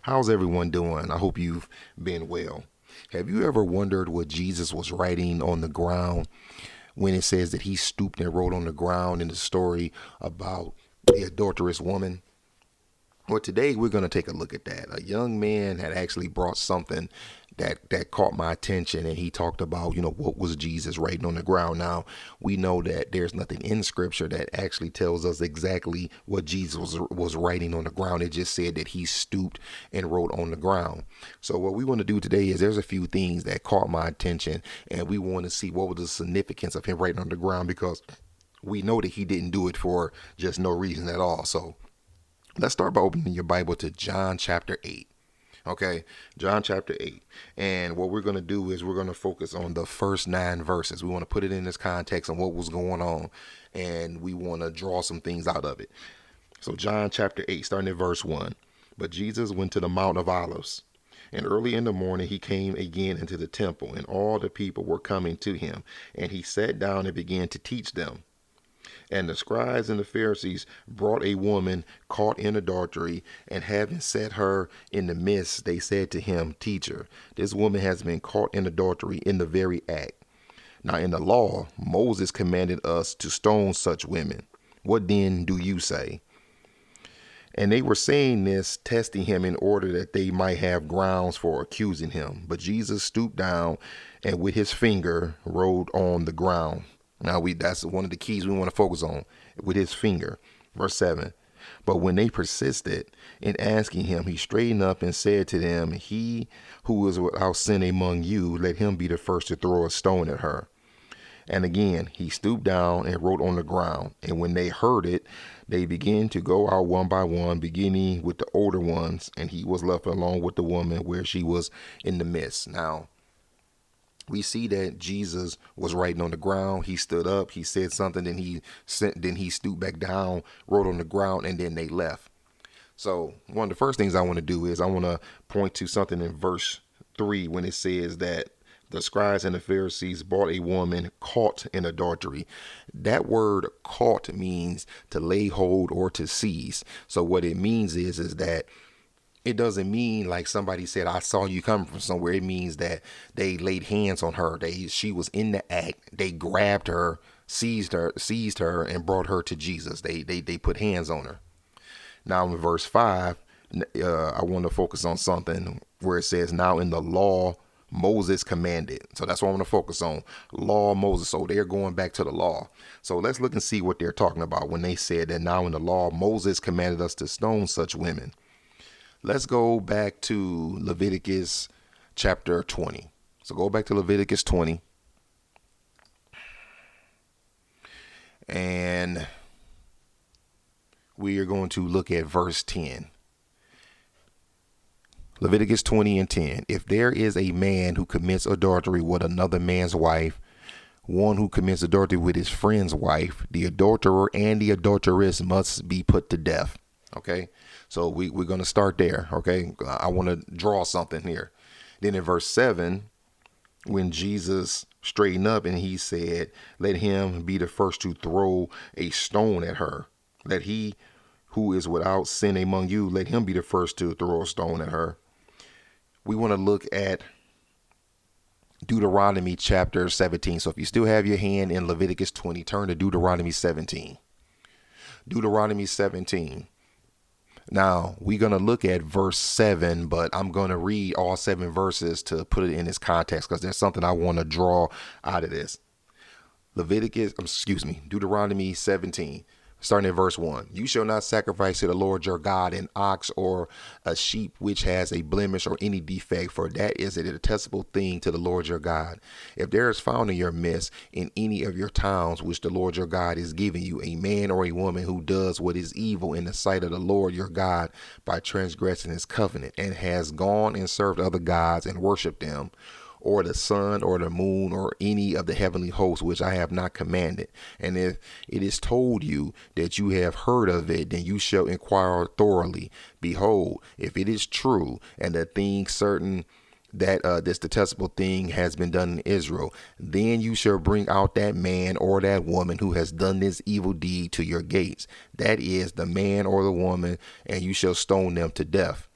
How's everyone doing? I hope you've been well. Have you ever wondered what Jesus was writing on the ground when it says that he stooped and wrote on the ground in the story about the adulterous woman? Well, today we're going to take a look at that. A young man had actually brought something that caught my attention, and he talked about, what was Jesus writing on the ground. Now, we know that there's nothing in Scripture that actually tells us exactly what Jesus was writing on the ground. It just said that he stooped and wrote on the ground. So what we want to do today is there's a few things that caught my attention, and we want to see what was the significance of him writing on the ground, because we know that he didn't do it for just no reason at all. So let's start by opening your Bible to John chapter 8. Okay, John chapter 8. And what we're going to do is we're going to focus on the first 9 verses. We want to put it in this context on what was going on, and we want to draw some things out of it. So John chapter 8, starting at verse 1. But Jesus went to the Mount of Olives, and early in the morning he came again into the temple, and all the people were coming to him, and he sat down and began to teach them. And the scribes and the Pharisees brought a woman caught in adultery, and having set her in the midst, they said to him, Teacher, this woman has been caught in adultery in the very act. Now in the law, Moses commanded us to stone such women. What then do you say? And they were saying this, testing him in order that they might have grounds for accusing him. But Jesus stooped down and with his finger wrote on the ground. Now that's one of the keys we want to focus on, with his finger. Verse 7. But when they persisted in asking him, he straightened up and said to them, He who is without sin among you, let him be the first to throw a stone at her. And again, he stooped down and wrote on the ground. And when they heard it, they began to go out one by one, beginning with the older ones. And he was left alone with the woman where she was in the midst. Now, we see that Jesus was writing on the ground. He stood up, he said something, then he stooped back down, wrote on the ground, and then they left. So one of the first things I want to do is I want to point to something in verse 3 when it says that the scribes and the Pharisees brought a woman caught in adultery. That word caught means to lay hold or to seize. So what it means is that it doesn't mean like somebody said, I saw you coming from somewhere. It means that they laid hands on her. She was in the act. They grabbed her, seized her, and brought her to Jesus. They put hands on her. Now in verse 5, I want to focus on something where it says, now in the law, Moses commanded. So that's what I want to focus on. Law, Moses. So they're going back to the law. So let's look and see what they're talking about when they said that now in the law, Moses commanded us to stone such women. Let's go back to Leviticus chapter 20. So go back to Leviticus 20. And we are going to look at verse 10. Leviticus 20 and 10. If there is a man who commits adultery with another man's wife, one who commits adultery with his friend's wife, the adulterer and the adulteress must be put to death. Okay, so we're going to start there. Okay, I want to draw something here. Then in verse 7, when Jesus straightened up and he said, let him be the first to throw a stone at her. Let he who is without sin among you, let him be the first to throw a stone at her. We want to look at Deuteronomy chapter 17. So if you still have your hand in Leviticus 20, turn to Deuteronomy 17. Deuteronomy 17. Now, we're going to look at verse 7, but I'm going to read all 7 verses to put it in its context because there's something I want to draw out of this. Deuteronomy 17, starting at verse 1. You shall not sacrifice to the Lord your God an ox or a sheep which has a blemish or any defect, for that is a detestable thing to the Lord your God. If there is found in your midst in any of your towns which the Lord your God is giving you, a man or a woman who does what is evil in the sight of the Lord your God by transgressing his covenant, and has gone and served other gods and worshipped them, or the sun or the moon or any of the heavenly hosts which I have not commanded. And if it is told you that you have heard of it, then you shall inquire thoroughly. Behold, if it is true and the thing certain that this detestable thing has been done in Israel, then you shall bring out that man or that woman who has done this evil deed to your gates. That is the man or the woman, and you shall stone them to death.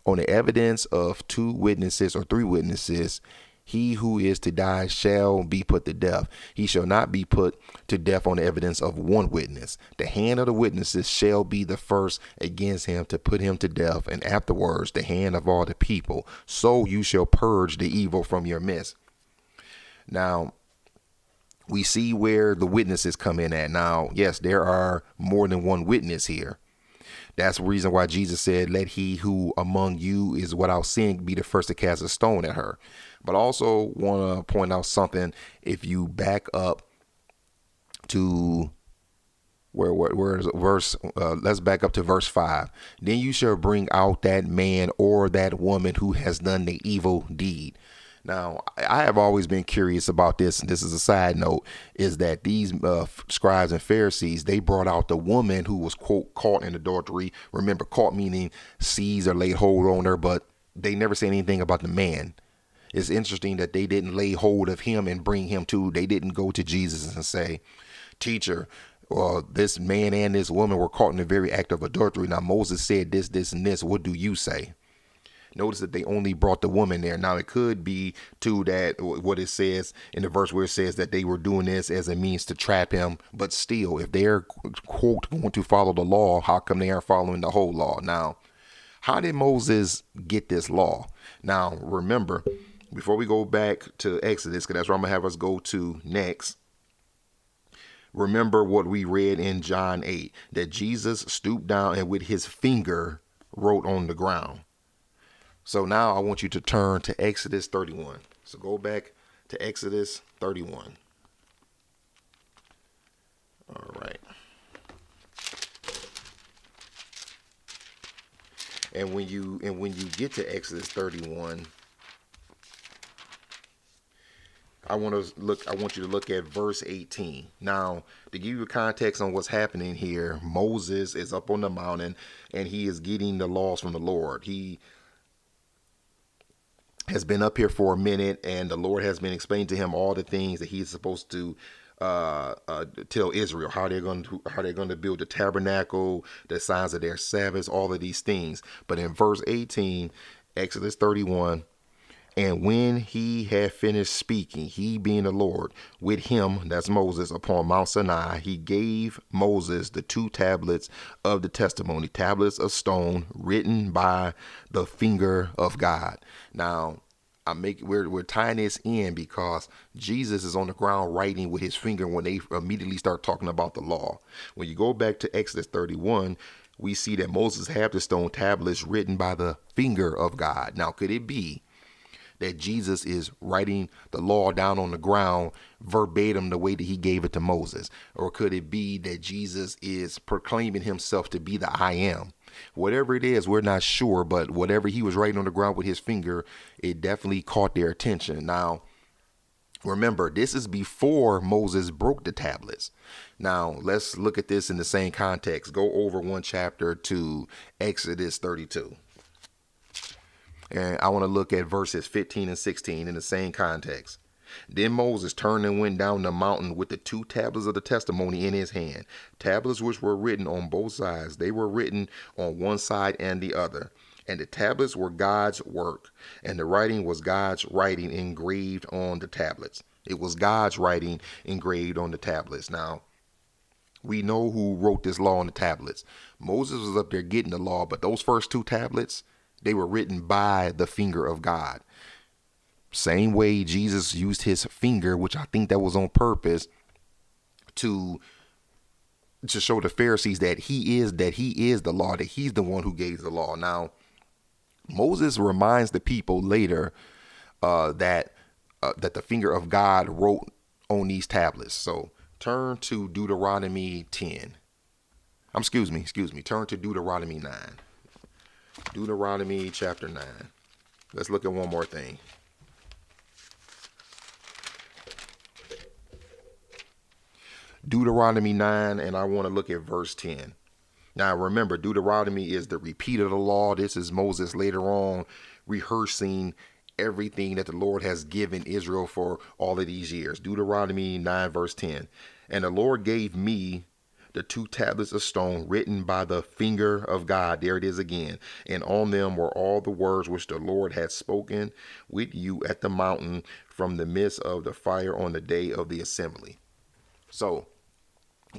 On the evidence of two witnesses or three witnesses, he who is to die shall be put to death. He shall not be put to death on the evidence of one witness. The hand of the witnesses shall be the first against him to put him to death, and afterwards the hand of all the people. So you shall purge the evil from your midst. Now, we see where the witnesses come in at. Now, yes, there are more than one witness here. That's the reason why Jesus said, let he who among you is without sin be the first to cast a stone at her. But I also want to point out something. If you back up to where is it? Let's back up to verse 5. Then you shall bring out that man or that woman who has done the evil deed. Now, I have always been curious about this, and this is a side note, is that these scribes and Pharisees, they brought out the woman who was, quote, caught in adultery. Remember, caught meaning seized or laid hold on her, but they never say anything about the man. It's interesting that they didn't lay hold of him and bring him to, they didn't go to Jesus and say, teacher, this man and this woman were caught in the very act of adultery. Now, Moses said this, this, and this. What do you say? Notice that they only brought the woman there. Now, it could be, too, that what it says in the verse where it says that they were doing this as a means to trap him. But still, if they're, quote, going to follow the law, how come they aren't following the whole law? Now, how did Moses get this law? Now, remember, before we go back to Exodus, because that's where I'm going to have us go to next, remember what we read in John 8, that Jesus stooped down and with his finger wrote on the ground. So now I want you to turn to Exodus 31. So go back to Exodus 31. All right. And when you get to Exodus 31, I want you to look at verse 18. Now, to give you a context on what's happening here, Moses is up on the mountain and he is getting the laws from the Lord. He has been up here for a minute, and the Lord has been explaining to him all the things that he's supposed to tell Israel, how they're going to build the tabernacle, the signs of their Sabbaths, all of these things. But in verse 18, Exodus 31, and when he had finished speaking, he being the Lord, with him, that's Moses, upon Mount Sinai, he gave Moses the two tablets of the testimony, tablets of stone written by the finger of God. Now, we're tying this in because Jesus is on the ground writing with his finger when they immediately start talking about the law. When you go back to Exodus 31, we see that Moses had the stone tablets written by the finger of God. Now, could it be that Jesus is writing the law down on the ground verbatim the way that he gave it to Moses? Or could it be that Jesus is proclaiming himself to be the I am? Whatever it is, we're not sure, but whatever he was writing on the ground with his finger, it definitely caught their attention. Now, remember, this is before Moses broke the tablets. Now, let's look at this in the same context. Go over one chapter to Exodus 32. And I want to look at verses 15 and 16 in the same context. Then Moses turned and went down the mountain with the two tablets of the testimony in his hand, tablets which were written on both sides. They were written on one side and the other. And the tablets were God's work, and the writing was God's writing engraved on the tablets. It was God's writing engraved on the tablets. Now, we know who wrote this law on the tablets. Moses was up there getting the law, but those first two tablets, they were written by the finger of God. Same way Jesus used his finger, which I think that was on purpose, to show the Pharisees that he is the law, that he's the one who gave the law. Now, Moses reminds the people later that the finger of God wrote on these tablets. So turn to Deuteronomy 10. Excuse me. Turn to Deuteronomy 9. Deuteronomy chapter 9. Let's look at one more thing. Deuteronomy 9, and I want to look at verse 10. Now, remember, Deuteronomy is the repeat of the law. This is Moses later on rehearsing everything that the Lord has given Israel for all of these years. Deuteronomy 9, verse 10. And the Lord gave me the 2 tablets of stone written by the finger of God. There it is again. And on them were all the words which the Lord had spoken with you at the mountain from the midst of the fire on the day of the assembly. So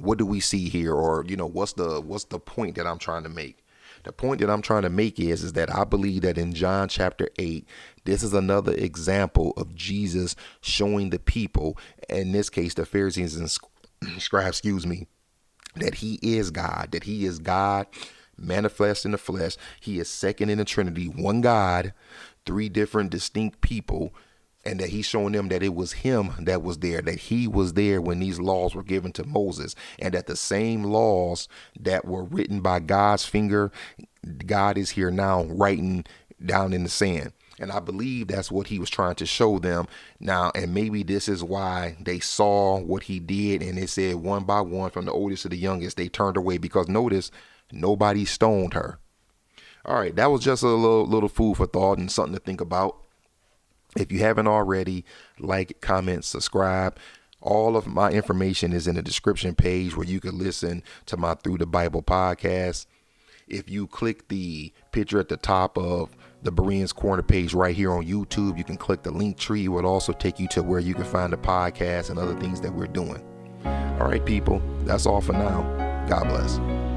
what do we see here? Or, what's the point that I'm trying to make? The point that I'm trying to make is that I believe that in John chapter 8, this is another example of Jesus showing the people, in this case, the Pharisees and scribes, that he is God, manifest in the flesh. He is second in the Trinity, one God, three different distinct people, and that he's showing them that it was him that was there, that he was there when these laws were given to Moses, and that the same laws that were written by God's finger, God is here now writing down in the sand. And I believe that's what he was trying to show them now. And maybe this is why they saw what he did. And it said one by one, from the oldest to the youngest, they turned away, because notice, nobody stoned her. All right. That was just a little food for thought and something to think about. If you haven't already, like, comment, subscribe. All of my information is in the description page where you can listen to my Through the Bible podcast. If you click the picture at the top of the Bereans Corner page right here on YouTube, you can click the link tree. It will also take you to where you can find the podcast and other things that we're doing. All right, people, that's all for now. God bless.